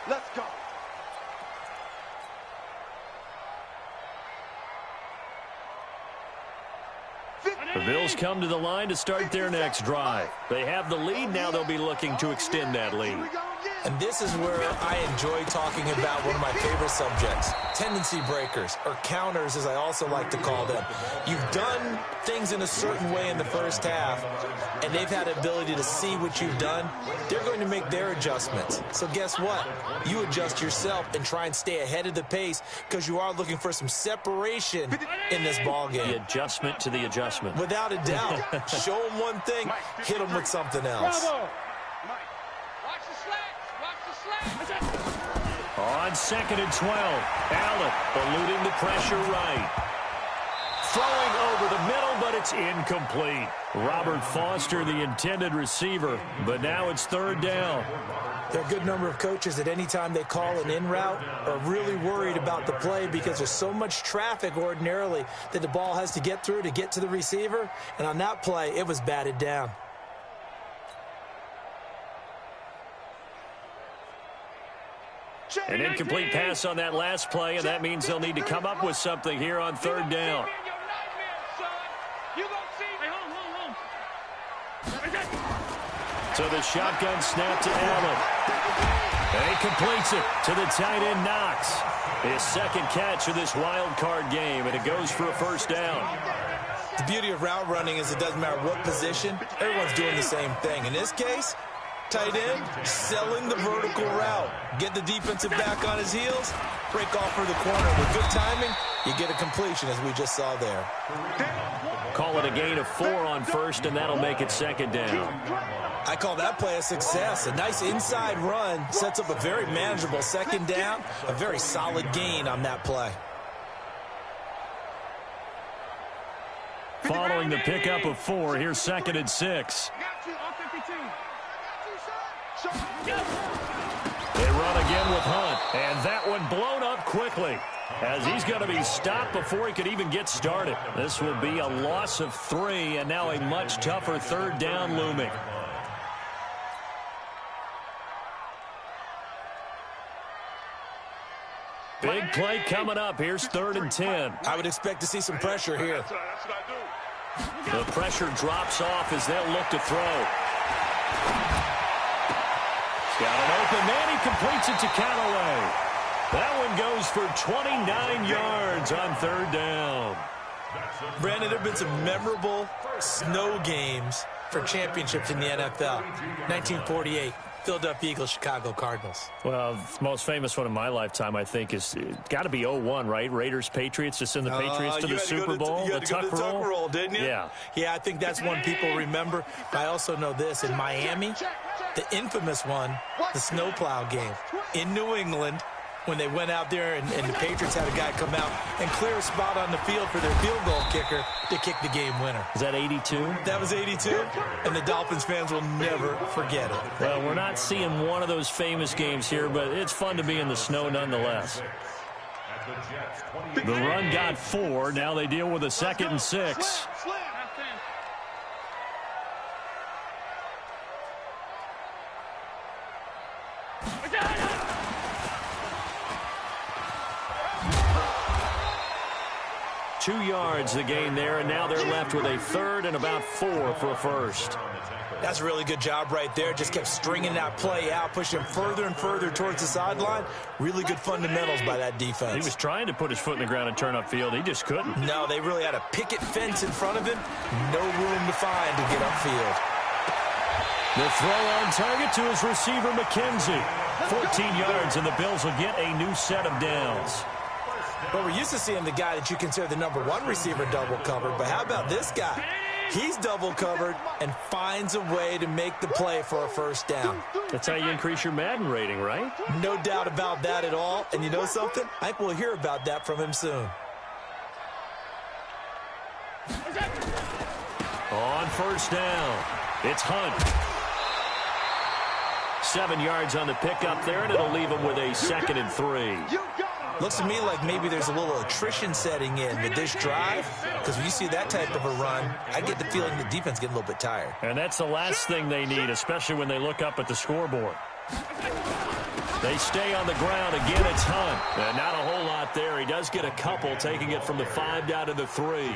Let's go. The Bills come to the line to start their next drive. They have the lead. Now they'll be looking to extend that lead. And this is where I enjoy talking about one of my favorite subjects, tendency breakers, or counters as I also like to call them. You've done things in a certain way in the first half, and they've had the ability to see what you've done. They're going to make their adjustments. So guess what? You adjust yourself and try and stay ahead of the pace because you are looking for some separation in this ball game. The adjustment to the adjustment. Without a doubt. Show them one thing, hit them with something else. Bravo. On 2nd and 12, Allen eluding the pressure right. Throwing over the middle, but it's incomplete. Robert Foster, the intended receiver, but now it's 3rd down. There are a good number of coaches at any time they call an in route are really worried about the play because there's so much traffic ordinarily that the ball has to get through to get to the receiver. And on that play, it was batted down. An incomplete pass on that last play, and that means they'll need to come up with something here on 3rd down. So the shotgun snap to Allen. And he completes it to the tight end, Knox. His 2nd catch of this wild card game, and it goes for a 1st down. The beauty of route running is it doesn't matter what position. Everyone's doing the same thing. In this case, tight end, selling the vertical route. Get the defensive back on his heels, break off for the corner. With good timing, you get a completion, as we just saw there. Call it a gain of 4 on 1st, and that'll make it 2nd down. I call that play a success. A nice inside run sets up a very manageable 2nd down, a very solid gain on that play. Following the pickup of 4, here's 2nd and 6. They run again with Hunt, and that one blown up quickly as he's going to be stopped before he could even get started. This will be a loss of 3, and now a much tougher 3rd down looming. Big play coming up. Here's 3rd and 10. I would expect to see some pressure here. The pressure drops off as they'll look to throw. Got an open man. He completes it to Callaway. That one goes for 29 yards on 3rd down. Brandon, there have been some memorable snow games for championships in the NFL. 1948, Philadelphia Eagles, Chicago Cardinals. Well, the most famous one in my lifetime, I think, is got to be 0-1, right? Raiders-Patriots to send the Patriots to the Super Bowl. You had to go to the Tuck roll, didn't you? Yeah. Yeah, I think that's one people remember. But I also know this. In Miami, the infamous one, the snowplow game in New England, when they went out there and the Patriots had a guy come out and clear a spot on the field for their field goal kicker to kick the game winner. Is that 82? That was 82, and the Dolphins fans will never forget it. Well, we're not seeing one of those famous games here, but it's fun to be in the snow nonetheless. The run got 4. Now they deal with a 2nd and 6. Two yards the gain there, and now they're left with a 3rd and about 4 for a 1st. That's a really good job right there. Just kept stringing that play out, pushing him further and further towards the sideline. Really good fundamentals by that defense. He was trying to put his foot in the ground and turn upfield. He just couldn't. No, they really had a picket fence in front of him. No room to find to get upfield. The throw on target to his receiver, McKenzie. 14 yards, and the Bills will get a new set of downs. But we're used to seeing the guy that you consider the #1 receiver double covered. But how about this guy? He's double covered and finds a way to make the play for a 1st down. That's how you increase your Madden rating, right? No doubt about that at all. And you know something? I think we'll hear about that from him soon. On 1st down, it's Hunt. 7 yards on the pickup there, and it'll leave him with a 2nd and 3. Looks to me like maybe there's a little attrition setting in with this drive, because when you see that type of a run, I get the feeling the defense getting a little bit tired. And that's the last thing they need, especially when they look up at the scoreboard. They stay on the ground. Again, it's Hunt. And not a whole lot there. He does get a couple, taking it from the 5 down to the 3.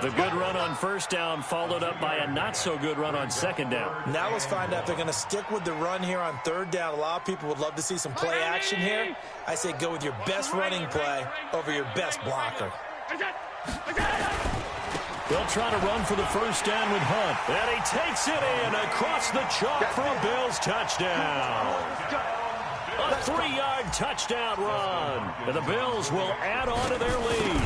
The good run on first down followed up by a not-so-good run on second down. Now let's find out if they're going to stick with the run here on third down. A lot of people would love to see some play action here. I say go with your best running play over your best blocker. They'll try to run for the first down with Hunt. And he takes it in across the chalk for a Bills touchdown. A 3-yard touchdown run. And the Bills will add on to their lead.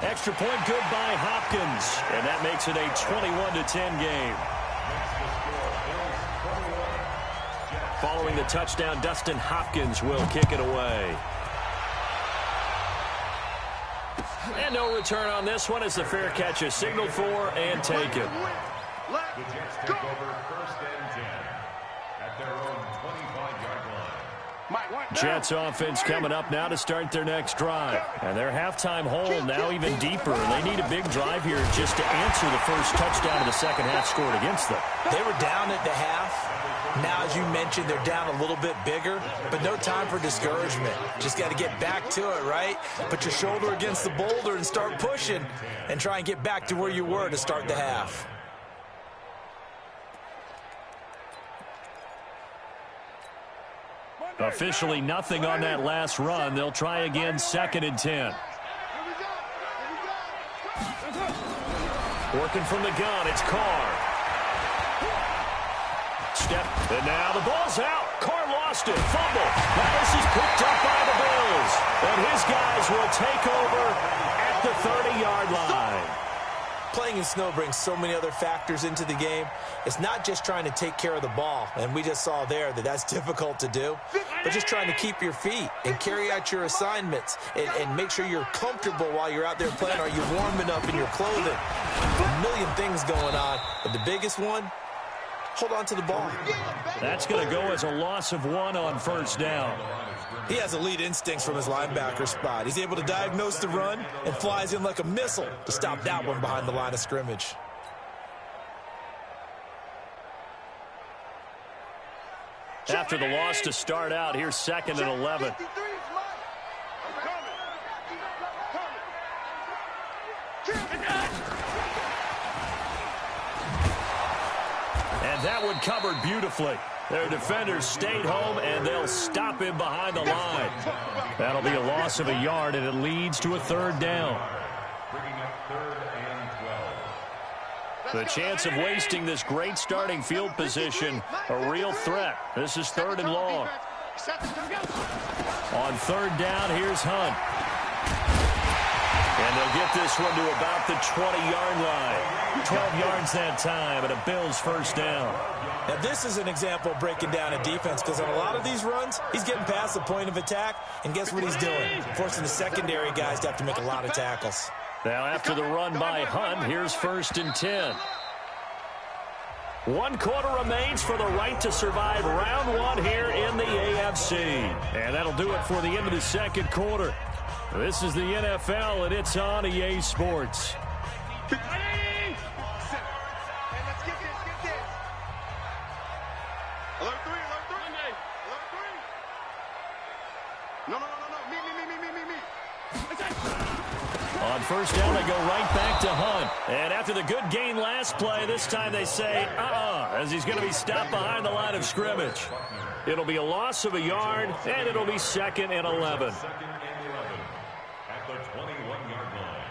Extra point good by Hopkins. And that makes it a 21-10 game. Following the touchdown, Dustin Hopkins will kick it away. And no return on this one as the fair catch is signaled for and taken. Let's go. First and 10 at their own 25-yard line. Jets offense coming up now to start their next drive. And their halftime hole now even deeper. And they need a big drive here just to answer the first touchdown of the second half scored against them. They were down at the half. Now, as you mentioned, they're down a little bit bigger, but no time for discouragement. Just got to get back to it, right? Put your shoulder against the boulder and start pushing and try and get back to where you were to start the half. Officially nothing on that last run. They'll try again, 2nd and 10. Working from the gun, it's Carr. Step, and now the ball's out. Carr lost it. Fumble. Now this is picked up by the Bills. And his guys will take over at the 30-yard line. Playing in snow brings so many other factors into the game. It's not just trying to take care of the ball, and we just saw there that that's difficult to do, but just trying to keep your feet and carry out your assignments and make sure you're comfortable while you're out there playing. Are you warm enough in your clothing? A million things going on, but the biggest one, hold on to the ball. That's going to go as a loss of 1 on first down. He has elite instincts from his linebacker spot. He's able to diagnose the run and flies in like a missile to stop that one behind the line of scrimmage. After the loss to start out, here's 2nd and 11. And that one covered beautifully. Their defenders stayed home, and they'll stop him behind the line. That'll be a loss of a yard, and it leads to a 3rd down. The chance of wasting this great starting field position, a real threat. This is 3rd and long. On 3rd down, here's Hunt. And they'll get this one to about the 20-yard line. 12 yards that time, and a Bills first down. Now, this is an example of breaking down a defense, because on a lot of these runs, he's getting past the point of attack, and guess what he's doing? Forcing the secondary guys to have to make a lot of tackles. Now, after the run by Hunt, here's 1st and 10. 1 quarter remains for the right to survive round 1 here in the AFC. And that'll do it for the end of the 2nd quarter. This is the NFL, and it's on EA Sports. On first down, they go right back to Hunt. And after the good gain last play, this time they say, as he's going to be stopped behind the line of scrimmage. It'll be a loss of a yard, and it'll be 2nd and 11. At the 21-yard line.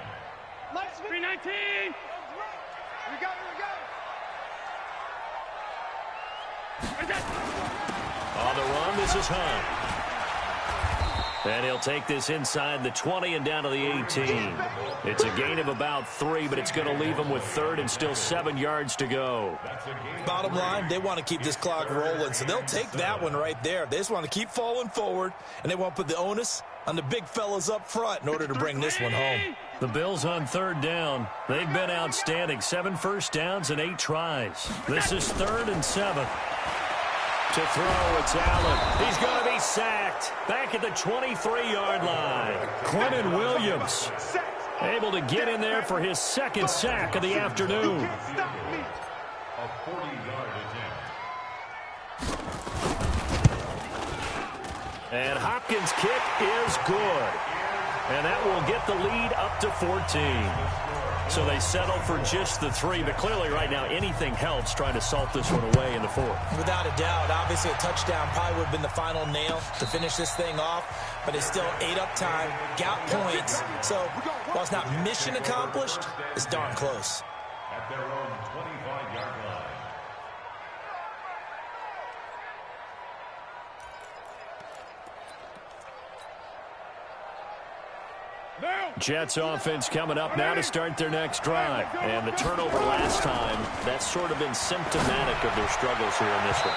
319. We go. On the run, this is Hunt. And he'll take this inside the 20 and down to the 18. It's a gain of about 3, but it's going to leave him with 3rd and still 7 yards to go. Bottom line, they want to keep this clock rolling, so they'll take that one right there. They just want to keep falling forward, and they want to put the onus on the big fellas up front in order to bring this one home. The Bills on 3rd down. They've been outstanding. 7 first downs and 8 tries. This is 3rd and 7. To throw, it's Allen. He's going to be sacked. Back at the 23-yard line. Quentin Williams able to get in there for his 2nd sack of the afternoon. A 40-yard attempt. And Hopkins' kick is good. And that will get the lead up to 14. So they settle for just the 3. But clearly right now anything helps trying to salt this one away in the 4th. Without a doubt. Obviously a touchdown probably would have been the final nail to finish this thing off. But it's still 8 up time, got points. So while it's not mission accomplished, it's darn close. At their own 25-yard line. Jets offense coming up now to start their next drive. And the turnover last time, that's sort of been symptomatic of their struggles here in this one.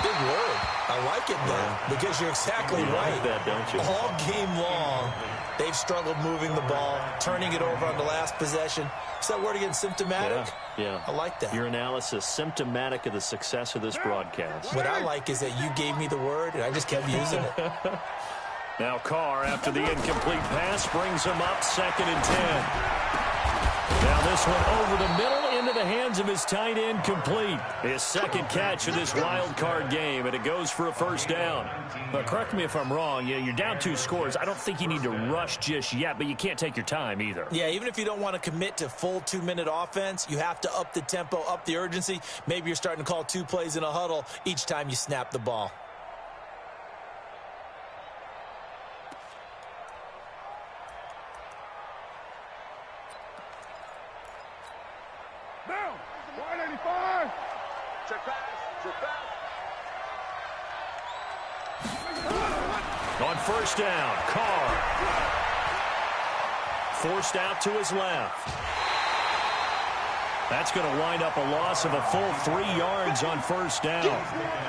Big word. I like it now because you're exactly right. Like that, don't you? All game long, they've struggled moving the ball, turning it over on the last possession. Is that word again, symptomatic? Yeah. I like that. Your analysis, symptomatic of the success of this broadcast. What I like is that you gave me the word, and I just kept using it. Now Carr, after the incomplete pass, brings him up 2nd and 10. Now this one over the middle into the hands of his tight end, complete. His 2nd catch of this wild card game, and it goes for a 1st down. But correct me if I'm wrong, you're down 2 scores. I don't think you need to rush just yet, but you can't take your time either. Yeah, even if you don't want to commit to full 2-minute offense, you have to up the tempo, up the urgency. Maybe you're starting to call 2 plays in a huddle each time you snap the ball. On 1st down, Carr. Forced out to his left. That's going to wind up a loss of a full 3 yards on 1st down.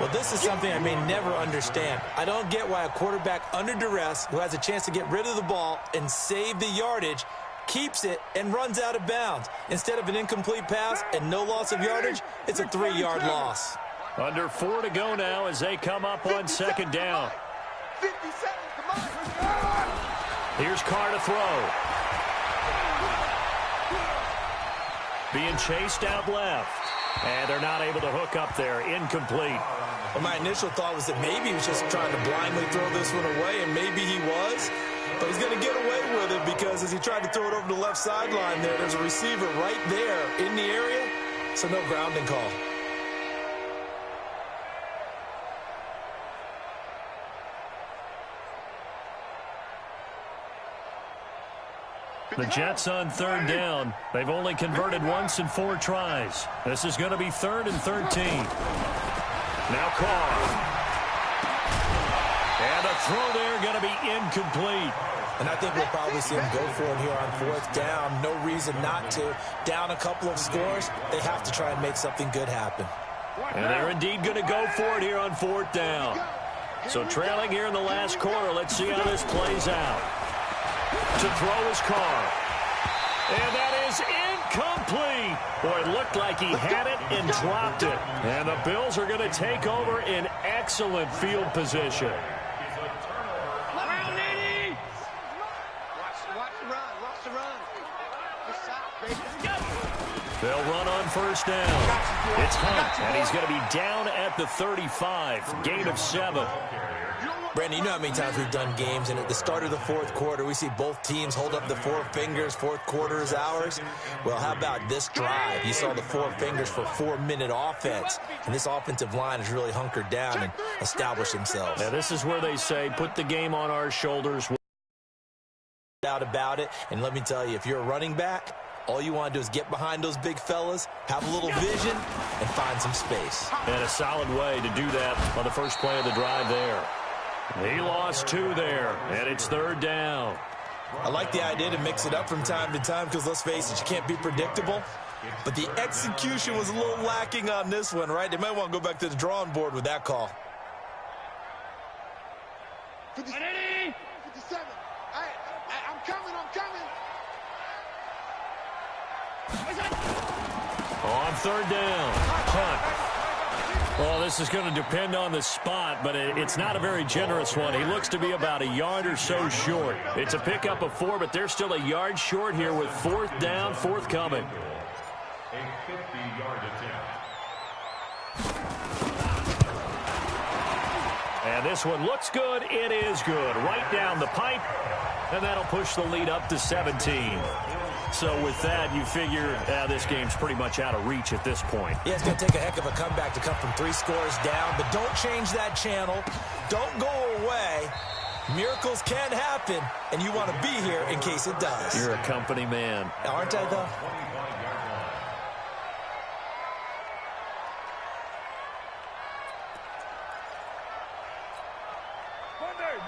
Well, this is something I may never understand. I don't get why a quarterback under duress who has a chance to get rid of the ball and save the yardage keeps it and runs out of bounds. Instead of an incomplete pass and no loss of yardage, it's a 3-yard loss. Under 4 to go now as they come up on 2nd down. 57, come on. Here's Carr to throw. Being chased out left. And they're not able to hook up there. Incomplete. Well, my initial thought was that maybe he was just trying to blindly throw this one away, and maybe he was. But he's going to get away with it because as he tried to throw it over the left sideline there's a receiver right there in the area, so no grounding call. The Jets on 3rd down. They've only converted once in 4 tries. This is going to be 3rd and 13. Now Carr. And a throw there going to be incomplete. And I think we'll probably see him go for it here on 4th down. No reason not to. Down a couple of scores, they have to try and make something good happen. And they're indeed going to go for it here on 4th down. So trailing here in the last quarter, let's see how this plays out. To throw his Carr. And that is incomplete. Boy, it looked like he had it and dropped it. And the Bills are going to take over in excellent field position. They'll run on 1st down. It's Hunt, and he's going to be down at the 35. Gain of 7. Brandon, you know how many times we've done games, and at the start of the 4th quarter, we see both teams hold up the 4 fingers, 4th quarter is ours. Well, how about this drive? You saw the 4 fingers for 4-minute offense, and this offensive line has really hunkered down and established themselves. Now, this is where they say, put the game on our shoulders. Doubt about it, and let me tell you, if you're a running back, all you want to do is get behind those big fellas, have a little vision, and find some space. And a solid way to do that on the first play of the drive there. He lost 2 there, and it's 3rd down. I like the idea to mix it up from time to time because, let's face it, you can't be predictable. But the execution was a little lacking on this one, right? They might want to go back to the drawing board with that call. 57. I'm coming. On 3rd down, Hunt. Well, this is going to depend on the spot, but it's not a very generous one. He looks to be about a yard or so short. It's a pickup of 4, but they're still a yard short here with 4th down, forthcoming. A 50-yard attempt. And this one looks good. It is good. Right down the pipe. And that'll push the lead up to 17. So with that, you figure this game's pretty much out of reach at this point. Yeah, it's going to take a heck of a comeback to come from 3 scores down. But don't change that channel. Don't go away. Miracles can happen, and you want to be here in case it does. You're a company man. Aren't I, though?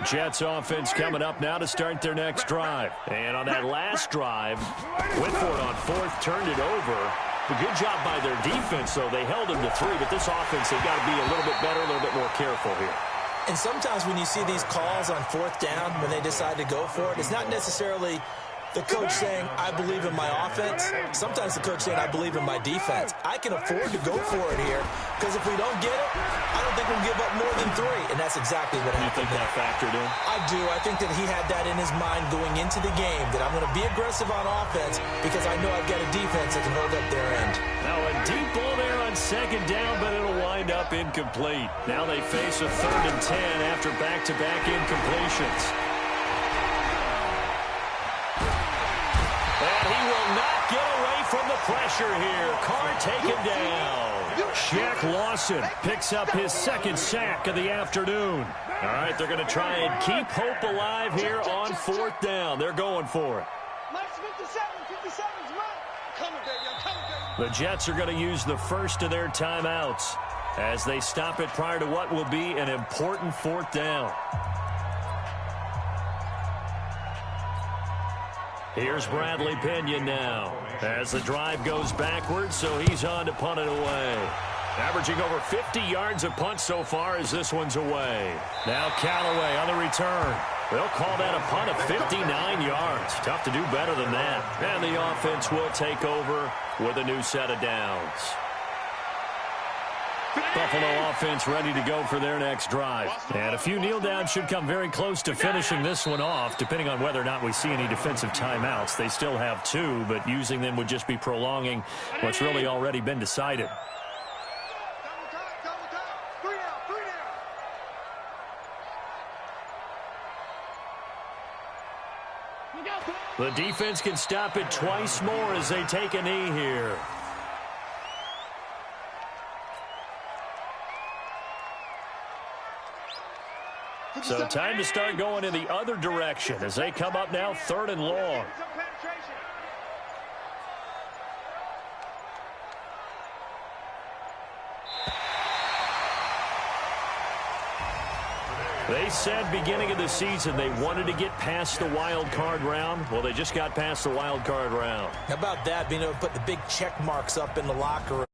Jets offense coming up now to start their next drive. And on that last drive, Whitford on 4th turned it over. A good job by their defense, though. They held them to 3, but this offense, they've got to be a little bit better, a little bit more careful here. And sometimes when you see these calls on 4th down, when they decide to go for it, it's not necessarily the coach saying, I believe in my offense. Sometimes the coach saying, I believe in my defense. I can afford to go for it here, because if we don't get it, I don't think we'll give up more than 3. And that's exactly what happened. You think that factored in? I do. I think that he had that in his mind going into the game, that I'm going to be aggressive on offense because I know I've got a defense that can hold up their end. Now a deep ball there on 2nd down, but it'll wind up incomplete. Now they face a 3rd and 10 after back-to-back incompletions. And he will not get away from the pressure here. Carr taken down. Shaq Lawson picks up his 2nd sack of the afternoon. All right, they're going to try and keep hope alive here on 4th down. They're going for it. The Jets are going to use the first of their timeouts as they stop it prior to what will be an important 4th down. Here's Bradley Pinion now as the drive goes backwards, so he's on to punt it away. Averaging over 50 yards a punt so far as this one's away. Now Callaway on the return. They'll call that a punt of 59 yards. Tough to do better than that. And the offense will take over with a new set of downs. Buffalo offense ready to go for their next drive. And a few kneel downs should come very close to finishing this one off, depending on whether or not we see any defensive timeouts. They still have 2, but using them would just be prolonging what's really already been decided. The defense can stop it twice more as they take a knee here. So time to start going in the other direction as they come up now 3rd and long. They said beginning of the season they wanted to get past the wild card round. Well, they just got past the wild card round. How about that, being able to put the big check marks up in the locker room?